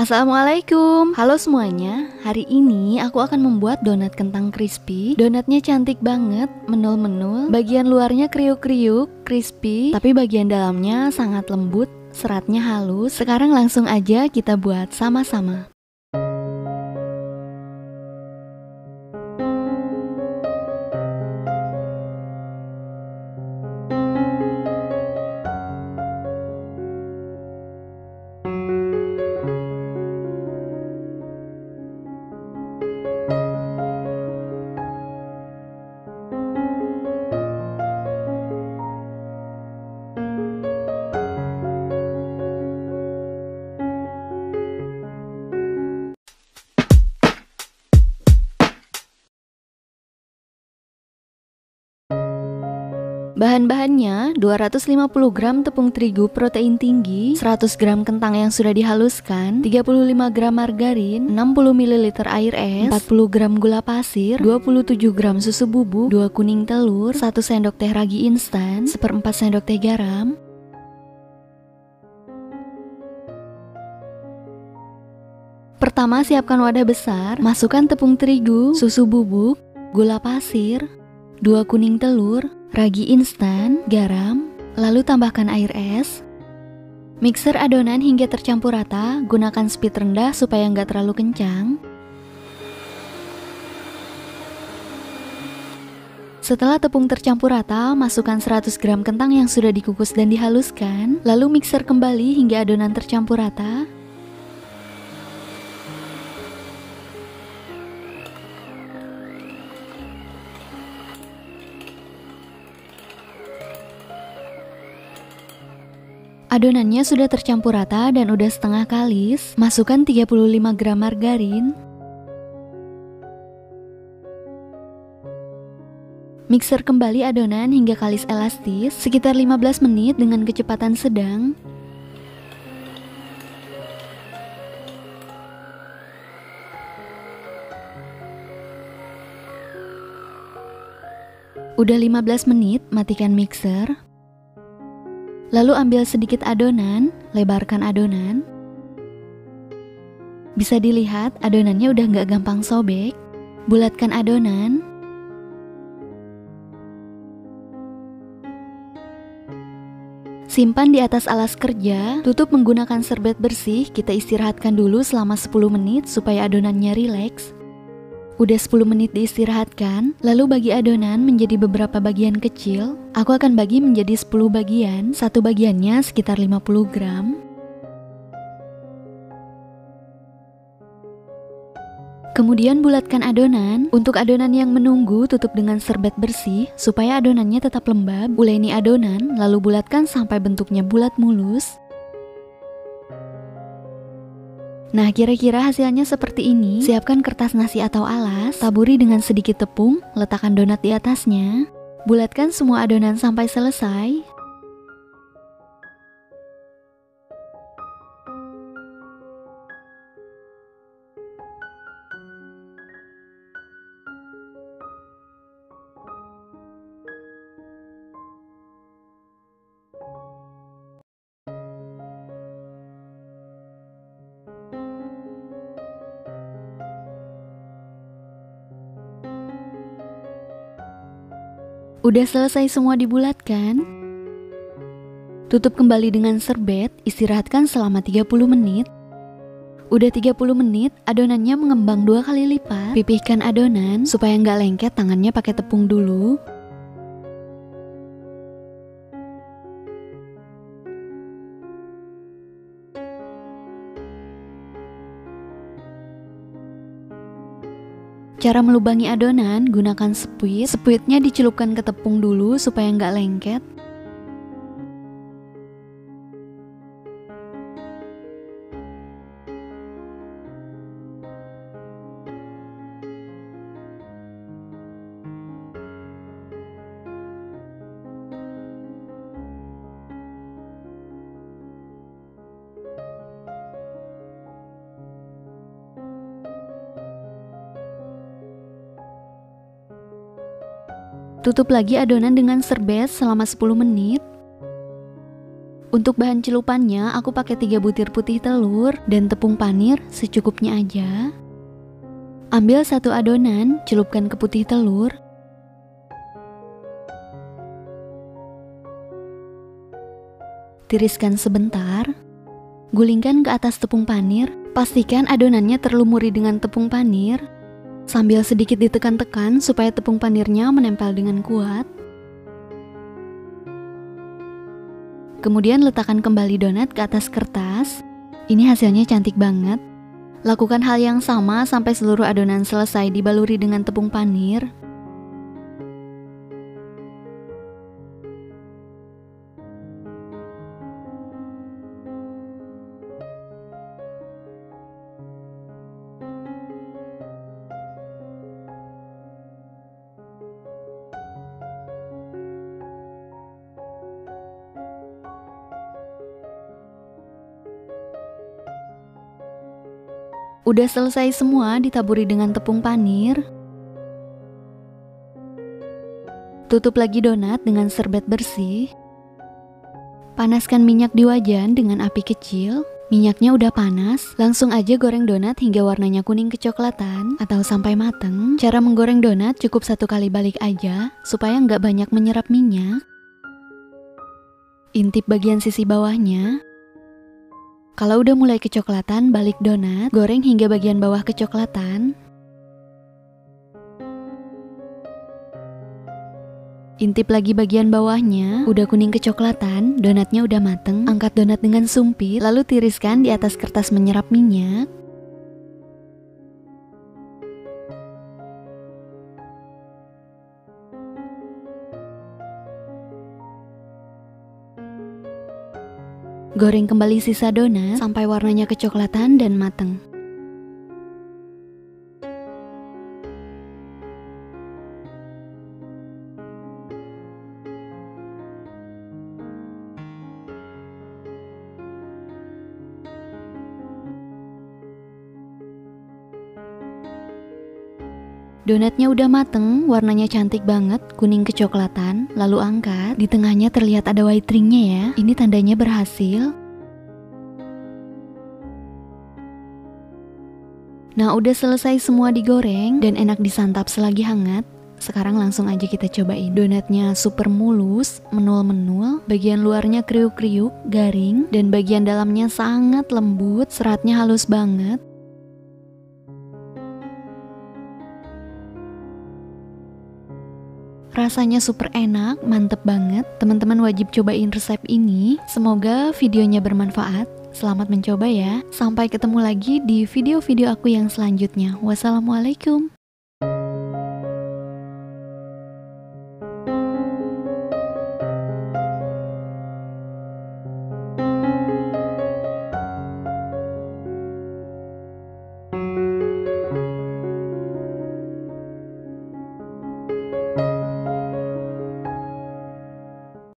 Assalamualaikum. Halo semuanya. Hari ini aku akan membuat donat kentang crispy. Donatnya cantik banget, menul-menul. Bagian luarnya kriuk-kriuk, crispy, tapi bagian dalamnya sangat lembut, seratnya halus. Sekarang langsung aja kita buat sama-sama. Bahan-bahannya 250 gram tepung terigu protein tinggi, 100 gram kentang yang sudah dihaluskan, 35 gram margarin, 60 ml air es, 40 gram gula pasir, 27 gram susu bubuk, 2 kuning telur, 1 sendok teh ragi instan, 1/4 sendok teh garam. Pertama, siapkan wadah besar, masukkan tepung terigu, susu bubuk, gula pasir, 2 kuning telur, ragi instan, garam, lalu tambahkan air es. Mixer adonan hingga tercampur rata, gunakan speed rendah supaya nggak terlalu kencang. Setelah tepung tercampur rata, masukkan 100 gram kentang yang sudah dikukus dan dihaluskan, lalu mixer kembali hingga adonan tercampur rata. Adonannya sudah tercampur rata dan udah setengah kalis. Masukkan 35 gram margarin. Mixer kembali adonan hingga kalis elastis sekitar 15 menit dengan kecepatan sedang. Udah 15 menit, matikan mixer. Lalu ambil sedikit adonan, lebarkan adonan. Bisa dilihat adonannya udah nggak gampang sobek. Bulatkan adonan. Simpan di atas alas kerja, tutup menggunakan serbet bersih, kita istirahatkan dulu selama 10 menit supaya adonannya rileks. Udah 10 menit diistirahatkan, lalu bagi adonan menjadi beberapa bagian kecil. Aku akan bagi menjadi 10 bagian, satu bagiannya sekitar 50 gram. Kemudian bulatkan adonan. Untuk adonan yang menunggu, tutup dengan serbet bersih supaya adonannya tetap lembab. Uleni adonan, lalu bulatkan sampai bentuknya bulat mulus. Nah, kira-kira hasilnya seperti ini. Siapkan kertas nasi atau alas, taburi dengan sedikit tepung, letakkan donat di atasnya. Bulatkan semua adonan sampai selesai. Udah selesai semua dibulatkan. Tutup kembali dengan serbet, istirahatkan selama 30 menit. Udah 30 menit, adonannya mengembang 2 kali lipat. Pipihkan adonan supaya nggak lengket, tangannya pakai tepung dulu. Cara melubangi adonan, gunakan spuit. Spuitnya dicelupkan ke tepung dulu supaya nggak lengket. Tutup lagi adonan dengan serbet selama 10 menit. Untuk bahan celupannya, aku pakai 3 butir putih telur dan tepung panir secukupnya aja. Ambil 1 adonan, celupkan ke putih telur. Tiriskan sebentar. Gulingkan ke atas tepung panir. Pastikan adonannya terlumuri dengan tepung panir. Sambil sedikit ditekan-tekan supaya tepung panirnya menempel dengan kuat. Kemudian letakkan kembali donat ke atas kertas. Ini hasilnya cantik banget. Lakukan hal yang sama sampai seluruh adonan selesai dibaluri dengan tepung panir. Udah selesai semua, ditaburi dengan tepung panir. Tutup lagi donat dengan serbet bersih. Panaskan minyak di wajan dengan api kecil. Minyaknya udah panas, langsung aja goreng donat hingga warnanya kuning kecoklatan atau sampai mateng. Cara menggoreng donat cukup 1 kali balik aja, supaya nggak banyak menyerap minyak. Intip bagian sisi bawahnya. Kalau udah mulai kecoklatan, balik donat, goreng hingga bagian bawah kecoklatan. Intip lagi bagian bawahnya, udah kuning kecoklatan, donatnya udah mateng. Angkat donat dengan sumpit, lalu tiriskan di atas kertas menyerap minyak. Goreng kembali sisa donat sampai warnanya kecoklatan dan mateng. Donatnya udah mateng, warnanya cantik banget, kuning kecoklatan. Lalu angkat, di tengahnya terlihat ada white ringnya ya. Ini tandanya berhasil. Nah, udah selesai semua digoreng dan enak disantap selagi hangat. Sekarang langsung aja kita cobain. Donatnya super mulus, menul-menul, bagian luarnya kriuk-kriuk, garing, dan bagian dalamnya sangat lembut, seratnya halus banget. Rasanya super enak, mantep banget. Teman-teman wajib cobain resep ini. Semoga videonya bermanfaat. Selamat mencoba ya. Sampai ketemu lagi di video-video aku yang selanjutnya. Wassalamualaikum.